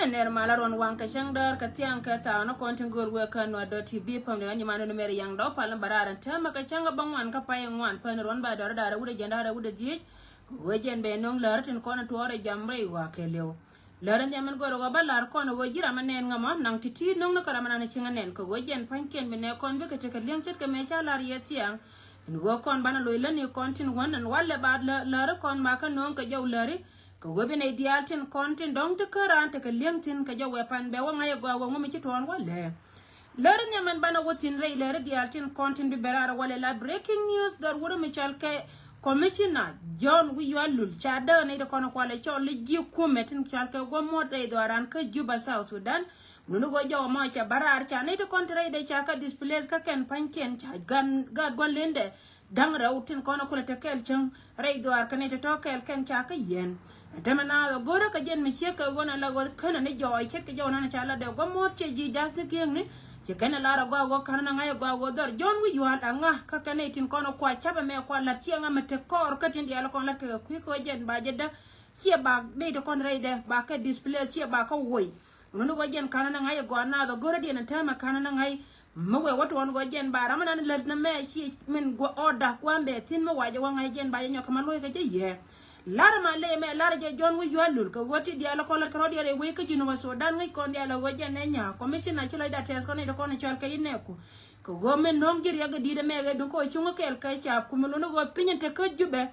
ner malaron wan ka shangdar ka tiang ka ta no kontin gor we kan wa .tv pam ne nyima no mer yang do palan bararan ta ma ka changa bangwan ka payen wan pan ron ba dor dara wude jenda dara wude ji wejen be non lartin kono tore jamre wa keleo laran yamen goro go balar kono go jira manen ngama nang titi non no kara manana chinga nen ko wejen panken be ne kon be ka te ka liang chet ka me cha lar ye tiang ngo kon bana loila ni kontin wan an walle ba lar kon ma ka non ka jaw lari ko gobe ne dialtin kontin dong te karante ka liangtin ka jaw wepan be wanga ye go ngom ci ton walle lar nyamen bana wotin rei lar dialtin kontin bi berara walle la breaking news dar wuro mi chalke commissioner John Wiyalul chada ne da kono kwale chole ji kumetin chalke go modre do aran ka Juba South Sudan nunu go jaw ma cha barar cha ne da kontre de cha ka displays ka ken panken cha gan gon lende dang rautin kono kula tekel chang rei do ar kanete to kel ken cha ka yen temana gora ka jen mi cheka gona la go kana ne joy chet ka jona na cha la de go mo che ji jas ne keng ni che kana la go kana ngai go dor John wi yuat anga ka kanetin kono kwa chaba me kwa la chianga mate kor ka tin diala kon la ka ku ko jen ba jeda che ba ne to kon rei de ba ka display che ba ka woi nunu go jen kana ngai go na do gora de na tama kana ngai mawe watu wan go jen ba ramana ne la na me chi min go oda kwambe tin mo waje wanga jen ba nyoka maloy ka je ye lar ma le me lar je John wi yalul ko woti dia la ko la kro dia re we ka jinu wa Sudan ngai kon dia la go jen ne nya commissioner chilo da tes ko ne ko ne chal ka ineku ko go men nom gir ya ga di de me ga dun ko chungo kel ka cha ku mo no go pinyen te ka jube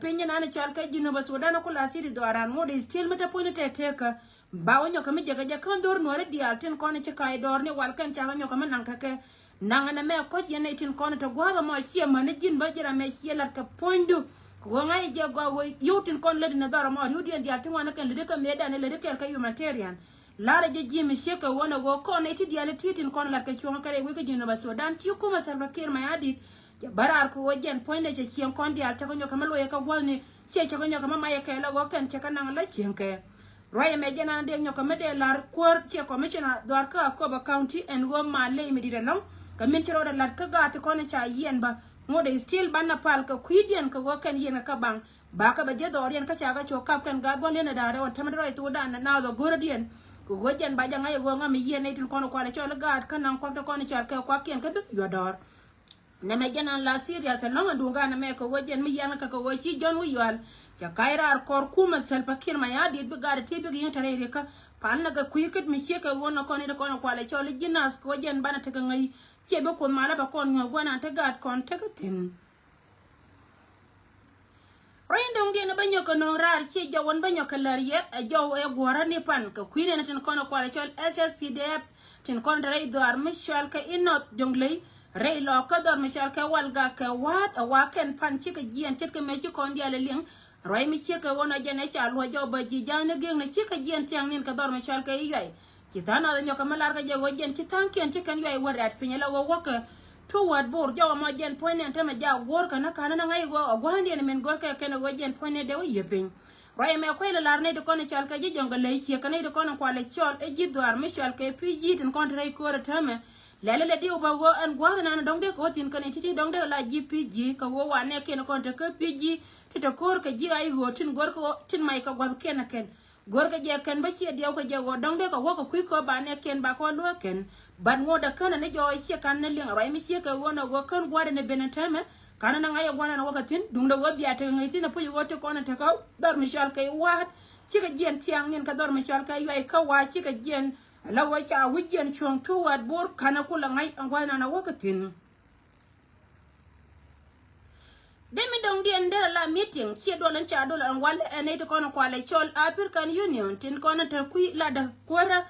pinyen na ne chal ka jinu wa Sudan ko la siri do aran mo de still meta point te ka ba wonyo ka mi jaga ja kan dor no re dia tin ko ne ka dor ne wal kan cha nyo ka man ka ke nangana me ko yene tin ko ne to go ma chi ma ne jin ba jira me chi la ka pondu ko ngai je go yutin kon le na dara ma yudi dia tin wana kan le ka me da ne le ka humanitarian lara je jimi sheka wona go ko ne ti dia le titin kon la ka chon kare we ka jino ba Sudan ti ko ma salva kir ma yadi barar ko wojen point je chi kon dia ta ko nyoka malo ye ka woni che ko nyoka ma ye ka la go kan che kana la chenke roye me jena de nyoka me de lar kwor che commissioner dwar ka ko ba county en go ma le mi di no ka min ci ro lar ka ga ta ko ne cha yen ba ngode still banna pal ka kuidien ka go kan yen ka bang ba ka ba je do yen ka cha ga cho kap kan ga bon le na dare on tamro e to dan na do gordien ko go jen ba janga ye go ngam yen ne tin kono ko le cho la ga kan nan ko to ko ne cha ka kwa ken ka bi yo dor ne me jena la Syria se longa dunga na me ko go jen mi yen ka ko go chi John wi yal ya kaira kor kuma selpa kir ma ya di bi ga te bi yen tare re ka pan na ga kuikit mi sheka wona ko ne ko no ko le cho le jinas ko jen bana te ga ngai che be ko mala ba kon ngo gona te ga kon te ka tin Rindong dia na banyo ko no rar che jawon banyo ka lariye jaw e gora ni pan ka kuine na tin kono kwale chol SSPDF tin kon ray do ar mishal ka inot jonglei ray lo ka do mishal ka walga ka wat a waken pan chi ka jien tet ka me chi kon dia le ling roy mi chi ka wona jene cha lo jaw ba ji jana geng na chi ka jien tiang nin ka do mishal ka yai ki tana da nyoka malar ka jaw jen chi tanken chi kan yai warat pinyela go woka toward bor jaw ma jen point en tama jaw gor kana kana ngai go gwandi en men gor ka kana go jen point de yepin roy me ko le lar ne de kono chal ka ji jonga le chi kana de kono kwale chol e ji doar mi chal ka pg tin kontra ko tama lele le di ba go an gwa na dong de ko tin kana titi dong de la gpg ka go wa ne ken kontra ka pg tito kor ka ji ai go tin gor ko tin mai ka gwa ken gor ka je ken ba chi dia ko je go dong de ko ko ku ko ba ne ken ba ko lo ken ban ngo da kana ne jo chi kan ne ling rai mi chi ka wona go kan gwa ne benetame kana na ngai gwana na wakatin dung da go biya ta ngai tin pu yo te ko na ta ka dar mi shal kai wa chi ka jen tiang nin ka dar mi shal kai yai ka wa chi ka jen la wa cha wujen chong tu wat bor kana kula ngai gwana na wakatin Demi dong di endera la meeting chi dolan cha dolan wal ene to kono kwale chol African Union tin kono ta kui la da kwara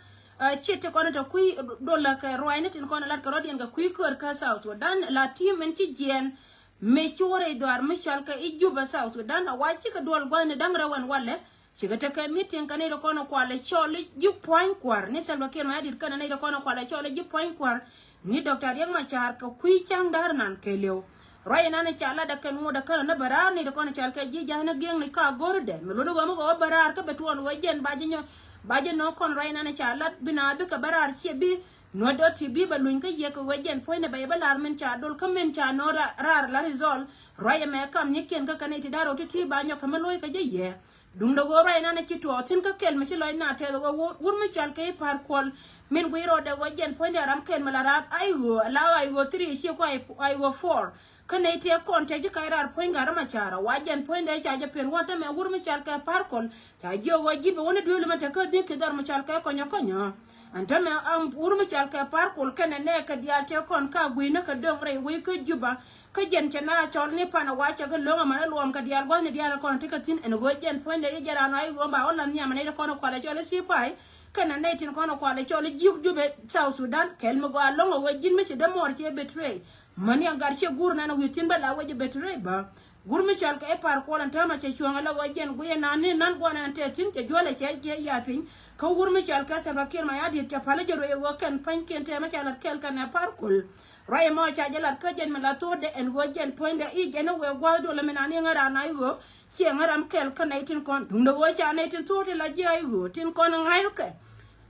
chi te kono ta kui dola ka roine tin kono la ka rodien ga kui kor ka South Sudan la team en ti jen me chore doar me chal ka Juba South Sudan wa chi ka dol gwane dangra wan walle chi ga ta ka meeting kan ene kono kwale chol ju point kwar ni Salva Kiir ma dit kana ne kono kwale chol ju point kwar ni Dr. Riek Machar ka kui chang dar nan keleo roy na ne chala da kan mo da kan na barar ni da kon chal ka ji jana geng ni ka gorde me lo go mo go barar ka betuon wajen baje no kon roy na ne chala bina be ka barar chi bi no do TV ba luin ka ye ko wajen point ba ba lar men cha dol kamen cha no rar la resol roya me kam ni ken ka kaneti daro ti ba nyo kamaloy ka je ye dung do go rai na ci to tin ka kel mi ci loy na te go wur mi chal ke par kol min go ro de wajen point ram ken mala ram ai go la ai go 3 ci ko ai go 4 kane te kon te ji kairar point gara ma chara wajen point de cha je pen wata me wur mi chal ke par kol ta jo go jibe wona dulu ma te ka de ke dar mi chal ke ko nyokonya anta me am wur mi chal ke par kol kane ne ka dial te kon ka gwi na ka dong re wi ka juba ka jen chana chol ni pana wacha ga longa mana luom ka dial go ni dial kon te ka tin en go jen point de jara no ai go ba on nya mana ko no kwala chole si pai kana ne tin ko no kwala chole juk jube South Sudan kel me go longa we jin me se de mor che betray mani angar che gur na no witin ba la we betray ba gur mi chal ka e par ko lan tama che chuanga la go jen go na ne nan go na te tin che jole che ya pin ka gur mi chal ka sa ba kir ma ya di cha pala jero e go kan pan ken te ma chala kel kana par kul rai mo cha jala ka jen me la to de en go jen point de I gena we go do le menani ngara na go che ngaram kel ka na tin kon dum do go cha na tin to de la ji ai go tin kon ngai ke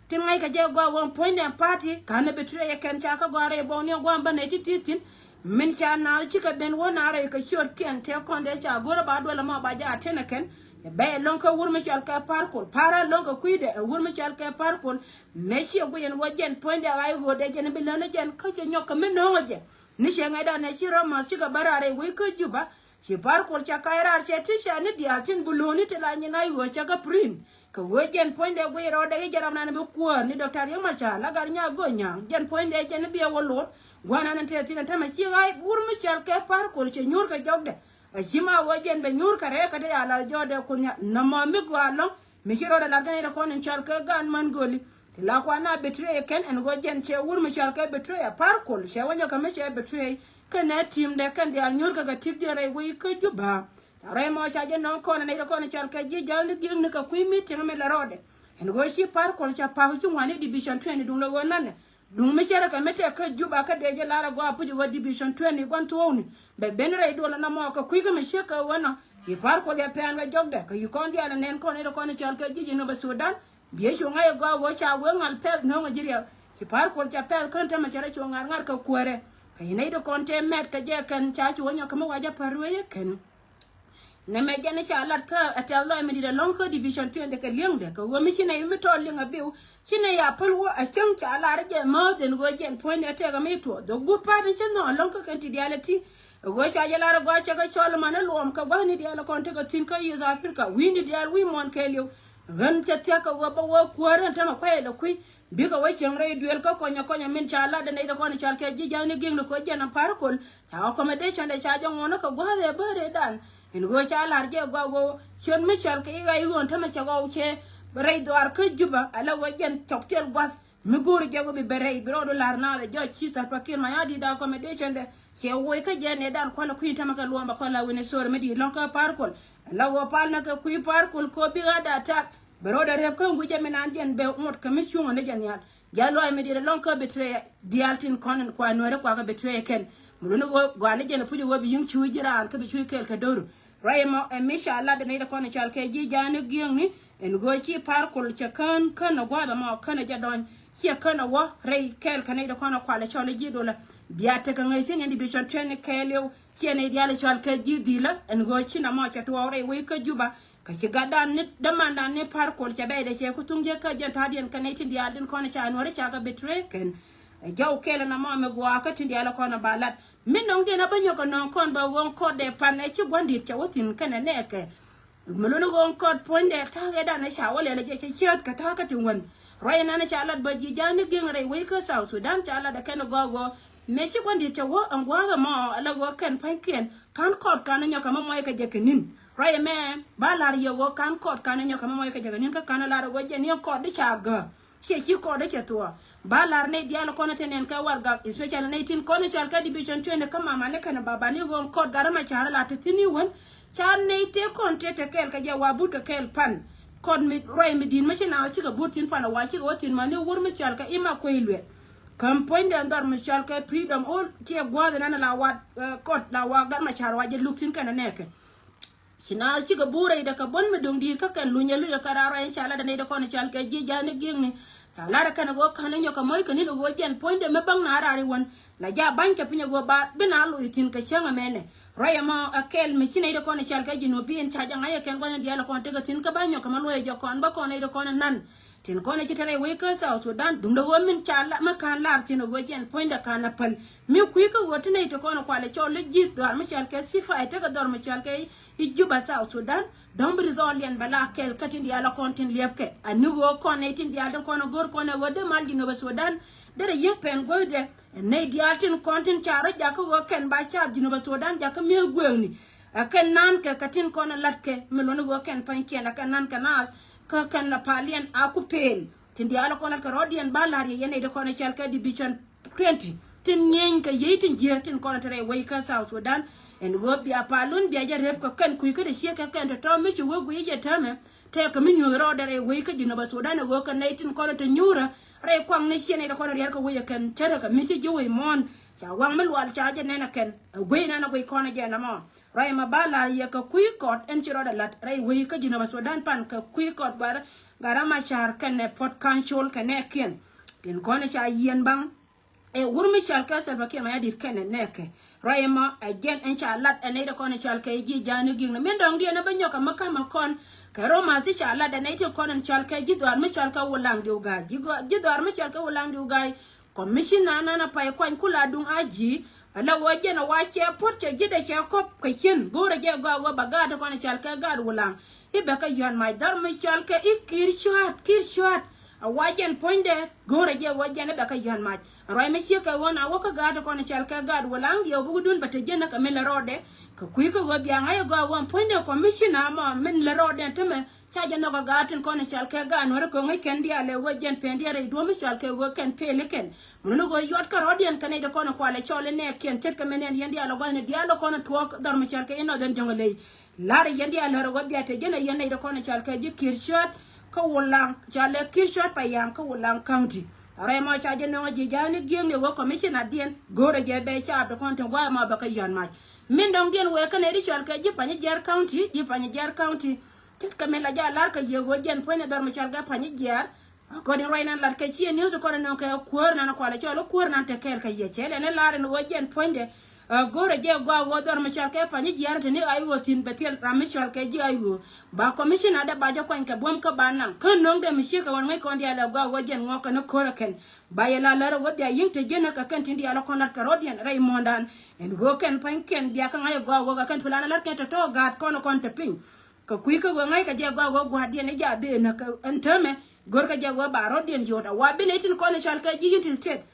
tin ngai ka je go won point and party kana betray ken cha ka go re bo ni go ba ne tin min cha na ci ka ben wona re ka short ken te kon de cha go ba do la ma ba ja tena ken be lon ka wur mi chal ka parkol para lon ka kuide wur mi chal ka parkol me chi go yen wajen point de ai go de jen bi lon jen ka ke nyok min no je ni she ngai da ne chi ro ma ci ka barare wi ka juba ci parkol cha ka ira che ti sha ni dia tin buloni te la ni nai go cha ka prin ka wajen point de go ro de jaram na ne bu ko ni doctor yo ma cha la gar nya go nya jen point de jen bi wolot wana nan te tin ta ma ci ai wur mi chal ka parkol che nyur ka jogde ajima wajen be nyur kare ka de ala jode kunya na ma mi gwalo mi hiro da lagane da konin chal ka gan man goli la kwa na betray ken en gojen che wur mi chal ka betray a parkol she wanya ka me che betray kana tim de kan de nyur ka ga tik de re wi ka juba re mo cha je non konin da konin chal ka ji jal gi ni ka kui mi tin me la rode en go shi parkol cha pa hu wani division 20 dun lo gonan dung mi chere ka mete ka juba ka deje lara go apuji wa division 20 gon towni be benre do na mo ka kuiga mi sheka wana hi par ko ya pen ga jogde ka yukondi ala nen ko ne ko ne chal ka jiji no ba Sudan biye sho ngai go wo cha we ngal pe no ngajiriya hi par ko cha pe kan ta ma chere cho ngar ka kuere ka ine do konte met ka je kan cha chu nya ka mo waja parwe ken ne me jene cha lat ka atalo me di long ko division 20 ka liang de ka wo mi chine mi to linga biu chine ya pulwo a chang cha la re mo den go jen point ate ga mi to do gu pa den chen no long ko kan ti diality go cha je la go cha ka chol man lo ka ba ni dial ko te ko tin ka use Africa we ni dial we mon kelio gan cha te ka wo ba wo ko ran ta ma kwa le kui bi ka wa chang re duel ko konya min cha la de ne ko ni cha ke ji ja ni ging ko jen par kol cha accommodation de cha jo ngono ka go de ba re dan en go cha lar je go chon mi chal ke ga yuon ta ma cha go che rei doar ka juba ala wajen choktel bas mi gor je go bi berei bro do lar na jo chi sa pa kin ma ya di da accommodation de che wo ka je ne dan ko la ku ta ma ka luomba ko la wene sor me di lon ka par kol ala wo pal na ka ku par kol ko bi ga da tak bro da rep kan guje men an den be mot ka mi chuo ne jan yal jalo me di lon ka betray dialtin kon ko anore ko ka betray ken mulu go gane jene puji wo bi yim chu jiran ka bi chu kel ka doru raymo e misha Allah da ne da kon chal ke ji janu giang ni en go chi par kol cha kan no go da ma kan ja don chi kan wo ray kel kan da kon ko la chole ji do la biya te kan ngai sen ndi bi chon tren kelyo chi ne diala chal ke ji dila en go chi na ma cha to ray we ka juba ka ci gadan ni damanda ni par kol cha be de che ku tunje ka jan ta dien kan tin dial din kon cha anore cha ga betray ken jaw kele na ma me go akati diala kon balat min non de na banyo ko non kon ba won ko de pan e ci gondi cha wotin kana neke muluno gon ko ponde ta ga da na sha wale le je ci ka ta ka tin won roy na na sha lat ba ji jani gin rai we ka South Sudan cha ala da kana go me ci gondi cha wo an gwa ma ala go kan panken kan ko kan nya kama moy ka je kenin roy me ba lar yo go kan ko kan nya kama moy ka je kenin ka kana lar go je ni ko de cha ga she ko de che to ba lar ne dialo kono tenen ka warga especially 19 kono chal ka division 20 kama mane kana baba ni gon ko garama chara la tini won chan ne te kon te kel ka je wabu to kel pan kon mi roy mi din ma china chi ka butin pan wa chi wotin mane wur mi chal ka ima ko ilwe kam point andar mi chal ka freedom all tie gwa na la wa kot la wa garama chara wa je luktin kana neke sina ci ga bure da ka bon mi dong di ka kan lunya lu ya kararo inshallah da ne da kono chal ke ji jani ging ni lara kana go kana nyoka moy kani no go jen point me bang na arari won la ja banka pinya go ba bina lu itin ka changa mene raya ma akel me chine de kona chal ka jino bien cha janga ya ken gona diala kon te ka tin ka banyo ka malo e jo kon ba kona de kona nan tin kona chitare we ka South Sudan dum do min chala ma kan lar tin go jen point da kana pal mi ku ka wotine to kona kwale chole jit do ma chal ka sifa e te ka dor ma chal ka ijuba South Sudan dom rizolian bala kel katin diala kon tin liepke anu go kona tin diala kona gor kona wode mal dino ba Sudan dere yin pen go de ne diatin kontin charo jako go ken ba cha dino ba Sudan jako mi gwengni aken nan ke katin kona latke melone go ken pan ken aken nan kanas ka kan la palien akupel tin diala kona ka rodian balari yene de kona chalka di bichon 20 tin nyen ka yitin jetin kona tere we ka South Sudan en go bia palun bia ja rep ko kan kuy ka de sie ka kan to mi chu go ye tame te ka min yo ro dere we ka dino ba Sudan go ka naitin kona te nyura re kwang ne sie ne de kona yer ka we kan tere ka mi chi jo we mon cha wang mel wal cha je ne na ken we na na we kona je na mo rai ma bala ye ka kuy kot en chi ro da lat re we ka dino ba Sudan pan ka kuy kot bar garama char kan ne pot kanchol kan ne ken tin kona cha yen bang e wurmi shalka salva ke ma yadir kene neke rayma again en chalat ene de kon shalka ji janu gingna men dong die na banyo ka makama kon ka roma si chalat ene te kon shalka ji dwar mi shalka wulang di uga ji dwar mi shalka wulang di uga commissioner na pay kwan kula dung aji ala waje na wache porche ji de cha kop ka hin gore je go baga de kon shalka gad wulang ibe ka yon my dar mi shalka ikir shot a wajen poinde gore je wajen be ka yan maj roy me shi ka wona waka gata ko ne chalka gad walang yo bugudun bata jena ka mel rode ka kuy ko go biya ngay go won poinde commissioner ma men le rode teme cha jena ko gatin ko ne chalka gan wor ko ngay ken dia le wajen pendia re do me chalka go ken peliken mun go yot ka rode en kan de ko ne kwale chole ne ken tet ka menen yendi ala go ne dia lo ko ne tuok dar me chalka ino den jongale lare yendi ala ro go biya te jena yende de ko ne chalka ji kirchat ka wulang chale kirshot payam ka wulang county remo cha je no ji jani giem ne wo commissioner dien gore je be cha do konto wa ma ba ka yan ma min dong dien we ka ne ri chal ka ji pani jar county ket ka mela ja lar ka ye go jen pone dor ma chal ga pani jar ko de roy nan lar ka chi ne so ko no ka kuor na ko la chalo kuor nan te kel ka ye chele ne lar no jen pone gore je gwa wodor ma chalke pani jiarate ni ayo tin betel ram chalke ji ayo ba commissioner da ba jo kwan ka bom ka banan kan non de mi shika won ngai kon dia la gwa wojen ngoka no koraken ba yela lar wo bia yinte jena ka kan tin dia la kon lat ka rodian ray mondan en go ken pan ken dia kan ayo gwa wo ka kan tulana lat ken to gat kono kon te pin ka kuy ka go ngai ka je gwa wo gwa dia ne ja be na ka entame gor ka je gwa ba rodian yoda wa be ne tin kon chalke ji yinte state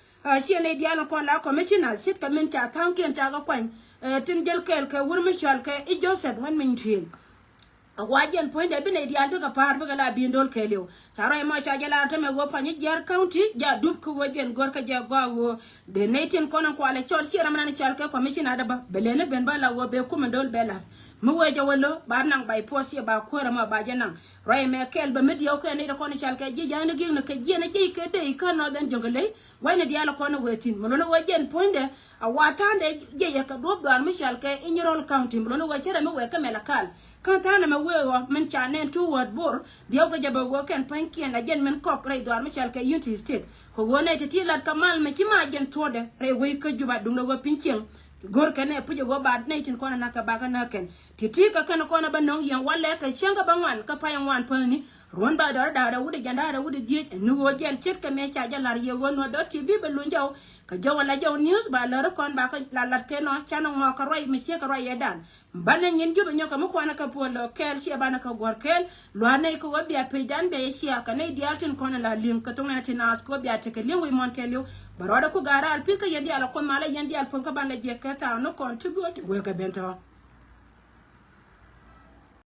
she ne diana kon la commissioner sit ka min ta tanken ta ga kwan tin jel kel ka wur mi shal ka I Joseph man min til wajen point de bine dial to ka par ba la bindol kelio taro ma cha jela to me go pani jar county ja dub ko wajen gor ka ja go de netin kono ko ale chor shi ramana shal ka commissioner da ba belene ben ba la wo be kuma dol belas mu weje wallo ba nang bay posi ba ko rama ba janan roy me kel ba med yow ko ne da kono shal ka ji jana gi no ka ji na ji ke de ka no den jongale wayne dial ko no wetin mo no wajen point de a watande je ya ka dob do mi shal ka inirol county mo no wachere me we ka melakal kan tana me wewo men chanen tu word bor dio ko jabo go ken panki na jen men kok re do mi shal ka unity state ko wona te tilat kamal me chima jen tode re we ko juba dum go pinchen gor kane puje go bad ne tin kona naka baga naken titi ka kana kona banong yan wala ka chenga bangwan ka payan wan pani ron ba dar da wude janda da wude je nu go jen tet ka me cha jalar ye wono do ti bi belu jaw ka jawala jaw news ba la kon ba ka lalat ke no chano ngo ka roy mi che ka roy yedan banen yen jubo nyoka mo kwana ka polo kel she bana ka gor kel lo ane ko wabi ape dan be she ka ne dialtin kona la link ka tongna tinas ko bi ateke lin wi mon kelio baroda ko gara al pika yendi ala kon mala yendi al pon ka banda je ka ta no contribute we ka bento